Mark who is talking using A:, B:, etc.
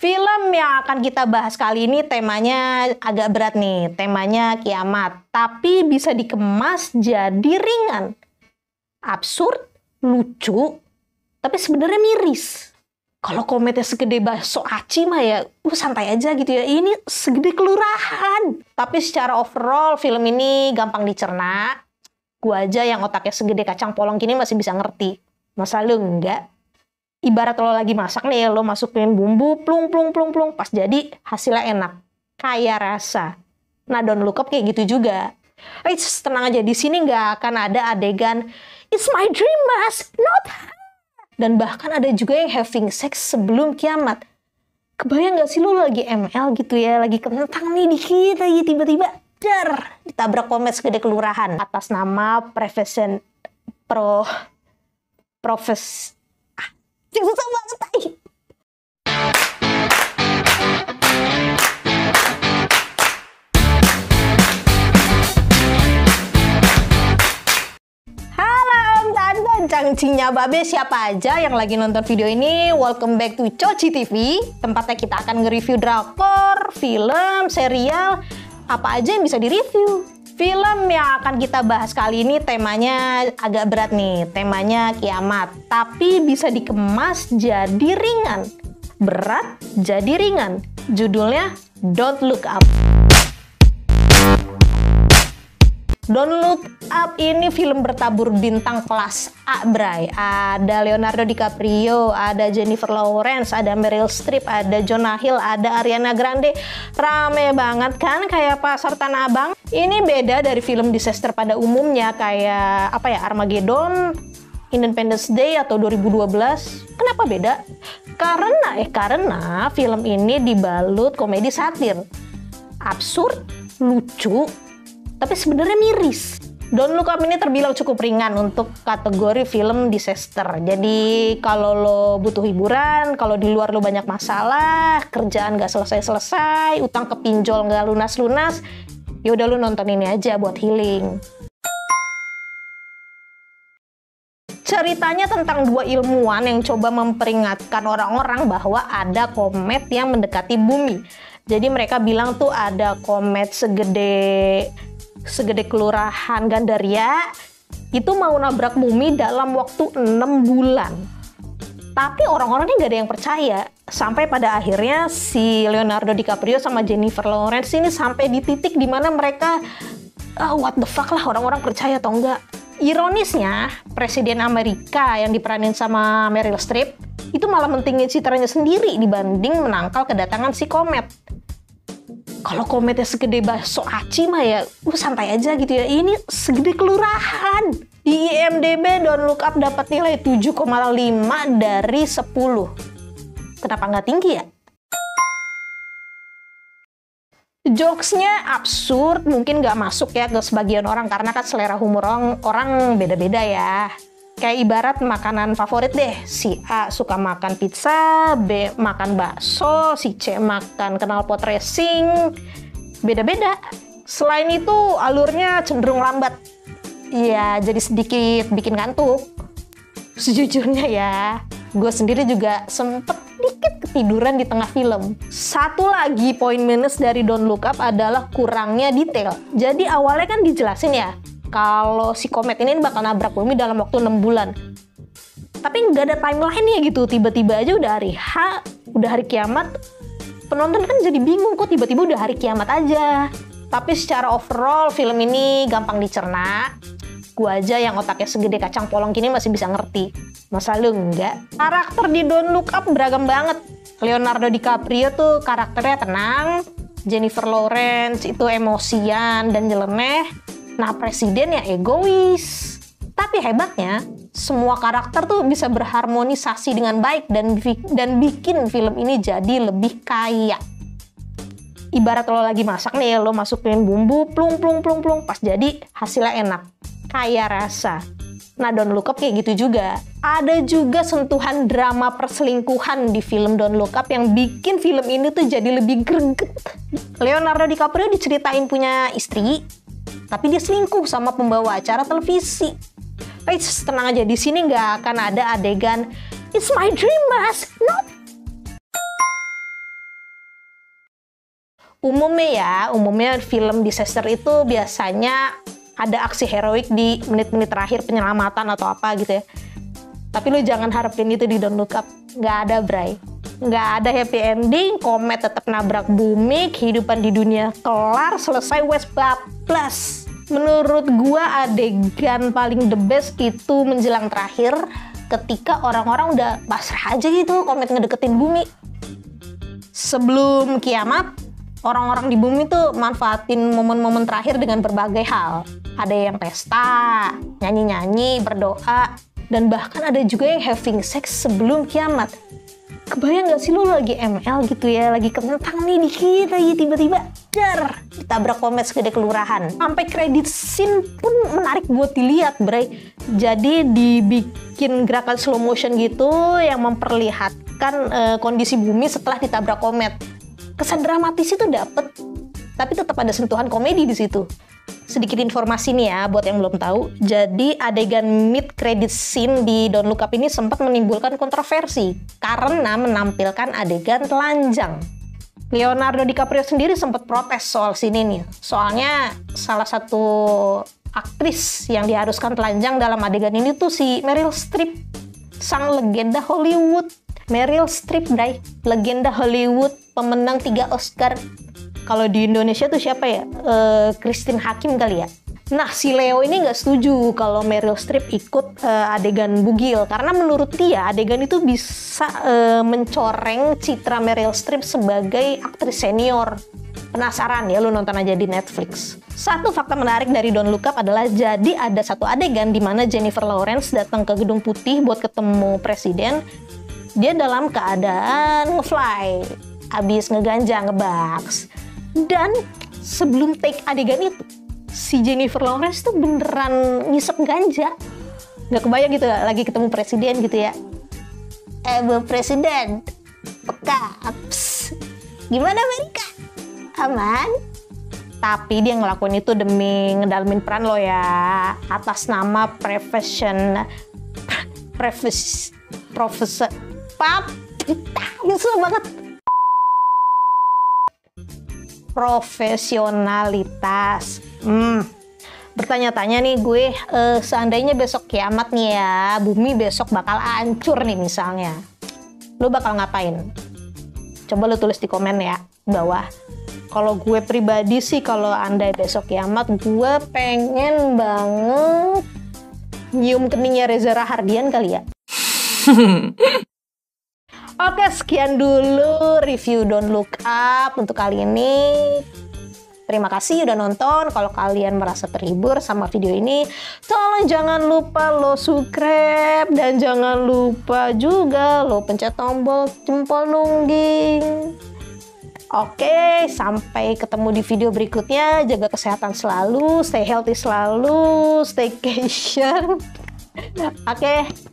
A: Film yang akan kita bahas kali ini temanya agak berat nih, temanya kiamat. Tapi bisa dikemas jadi ringan. Absurd, lucu, tapi sebenarnya miris. Kalau kometnya segede bakso aci mah ya santai aja gitu ya. Ini segede kelurahan. Tapi secara overall film ini gampang dicerna. Gua aja yang otaknya segede kacang polong gini masih bisa ngerti. Masa lu enggak? Ibarat lo lagi masak nih, lo masukin bumbu, plung, pas jadi hasilnya enak. Kayak rasa. Nah, Don't Look Up kayak gitu juga. Tenang aja, di sini nggak akan ada adegan, it's my dream mask, not her. Dan bahkan ada juga yang having sex sebelum kiamat. Kebayang nggak sih lo lagi ML gitu ya, lagi kentang nih dikit lagi, tiba-tiba, ditabrak komet segede kelurahan. Atas nama susah banget, Halo Om Tante, Cangcinya Babe, siapa aja yang lagi nonton video ini, welcome back to Coci TV. Tempatnya kita akan nge-review drakor, film, serial, apa aja yang bisa di-review. Film yang akan kita bahas kali ini temanya agak berat nih, temanya kiamat. Tapi bisa dikemas jadi ringan. Berat jadi ringan. Judulnya Don't Look Up. Don't Look Up ini film bertabur bintang kelas A, Bray. Ada Leonardo DiCaprio, ada Jennifer Lawrence, ada Meryl Streep, ada Jonah Hill, ada Ariana Grande. Rame banget kan kayak pasar Tanah Abang. Ini beda dari film disaster pada umumnya kayak Armageddon, Independence Day atau 2012. Kenapa beda? Karena film ini dibalut komedi satir. Absurd, lucu, tapi sebenarnya miris. Don't Look Up ini terbilang cukup ringan untuk kategori film disaster. Jadi kalau lo butuh hiburan, kalau di luar lo banyak masalah, kerjaan gak selesai-selesai, utang ke pinjol gak lunas-lunas, ya udah lo nonton ini aja buat healing. Ceritanya tentang dua ilmuwan yang coba memperingatkan orang-orang bahwa ada komet yang mendekati bumi. Jadi mereka bilang tuh ada komet segede kelurahan Gandaria itu mau nabrak bumi dalam waktu 6 bulan. Tapi orang-orangnya nggak ada yang percaya. Sampai pada akhirnya si Leonardo DiCaprio sama Jennifer Lawrence ini sampai di titik dimana mereka what the fuck lah, orang-orang percaya atau enggak. Ironisnya, Presiden Amerika yang diperanin sama Meryl Streep itu malah mentingin citranya sendiri dibanding menangkal kedatangan si komet. Kalau kometnya segede bakso aci mah ya santai aja gitu ya. Ini segede kelurahan. Di IMDb Don't Look Up dapat nilai 7,5 dari 10. Kenapa nggak tinggi ya? Jokesnya absurd, mungkin nggak masuk ya ke sebagian orang karena kan selera humor orang beda-beda ya. Kayak ibarat makanan favorit deh, si A suka makan pizza, B makan bakso, si C makan knalpot racing, beda-beda. Selain itu alurnya cenderung lambat, ya jadi sedikit bikin ngantuk. Sejujurnya ya, gue sendiri juga sempet dikit ketiduran di tengah film. Satu lagi poin minus dari Don't Look Up adalah kurangnya detail. Jadi awalnya kan dijelasin ya, kalau si komet ini bakal nabrak bumi dalam waktu 6 bulan. Tapi nggak ada timeline-nya gitu. Tiba-tiba aja udah hari H, udah hari kiamat. Penonton kan jadi bingung kok tiba-tiba udah hari kiamat aja. Tapi secara overall film ini gampang dicerna. Gua aja yang otaknya segede kacang polong gini masih bisa ngerti. Masa lu enggak? Karakter di Don't Look Up beragam banget. Leonardo DiCaprio tuh karakternya tenang. Jennifer Lawrence itu emosian dan nyeleneh. Nah, presiden ya egois. Tapi hebatnya, semua karakter tuh bisa berharmonisasi dengan baik dan bikin film ini jadi lebih kaya. Ibarat lo lagi masak nih, lo masukin bumbu, plung, pas jadi hasilnya enak. Kayak rasa. Nah, Don't Look Up kayak gitu juga. Ada juga sentuhan drama perselingkuhan di film Don't Look Up yang bikin film ini tuh jadi lebih greget. Leonardo DiCaprio diceritain punya istri, tapi dia selingkuh sama pembawa acara televisi. Tenang aja, di sini nggak akan ada adegan, it's my dream mask, not Umumnya film disaster itu biasanya ada aksi heroik di menit-menit terakhir penyelamatan atau apa gitu ya. Tapi lu jangan harapin itu di Don't Look Up. Nggak ada, Bray. Nggak ada happy ending, komet tetap nabrak bumi, kehidupan di dunia kelar, selesai wes bablas. Menurut gua adegan paling the best itu menjelang terakhir ketika orang-orang udah pasrah aja gitu komet ngedeketin bumi. Sebelum kiamat, orang-orang di bumi tuh manfaatin momen-momen terakhir dengan berbagai hal. Ada yang pesta, nyanyi-nyanyi, berdoa, dan bahkan ada juga yang having sex sebelum kiamat. Kebayang gak sih lu lagi ML gitu ya, lagi kentang nih dikit lagi tiba-tiba dar ditabrak komet segede kelurahan. Sampai credit scene pun menarik buat dilihat, Bray. Jadi dibikin gerakan slow motion gitu yang memperlihatkan kondisi bumi setelah ditabrak komet. Kesan dramatis itu dapet, tapi tetap ada sentuhan komedi di situ. Sedikit informasi nih ya buat yang belum tahu. Jadi adegan mid credit scene di Don't Look Up ini sempat menimbulkan kontroversi karena menampilkan adegan telanjang. Leonardo DiCaprio sendiri sempat protes soal scene ini. Soalnya salah satu aktris yang diharuskan telanjang dalam adegan ini tuh si Meryl Streep, sang legenda Hollywood. Meryl Streep, Bray, legenda Hollywood, pemenang 3 Oscar. Kalau di Indonesia tuh siapa ya? Christine Hakim kali ya. Nah, si Leo ini nggak setuju kalau Meryl Streep ikut adegan bugil. Karena menurut dia, adegan itu bisa mencoreng citra Meryl Streep sebagai aktris senior. Penasaran ya, lu nonton aja di Netflix. Satu fakta menarik dari Don't Look Up adalah jadi ada satu adegan di mana Jennifer Lawrence datang ke Gedung Putih buat ketemu presiden. Dia dalam keadaan nge-fly, abis ngeganja, ngebaks. Dan sebelum take adegan itu, si Jennifer Lawrence tuh beneran ngisep ganja. Nggak kebayang gitu gak? Lagi ketemu presiden gitu ya. Bu Presiden, peka, gimana Amerika? Aman? Tapi dia ngelakuin itu demi ngedalamin peran lo ya. Atas nama profesor, nyesel banget. Profesionalitas. Bertanya-tanya nih gue, seandainya besok kiamat nih ya, bumi besok bakal hancur nih misalnya, lo bakal ngapain? Coba lo tulis di komen ya bawah. Kalau gue pribadi sih, kalau andai besok kiamat, gue pengen banget nyium keningnya Reza Rahardian kali ya. Oke, sekian dulu review Don't Look Up untuk kali ini. Terima kasih udah nonton. Kalau kalian merasa terhibur sama video ini, tolong jangan lupa lo subscribe dan jangan lupa juga lo pencet tombol jempol nungging. Oke, sampai ketemu di video berikutnya. Jaga kesehatan selalu, stay healthy selalu, staycation. Oke.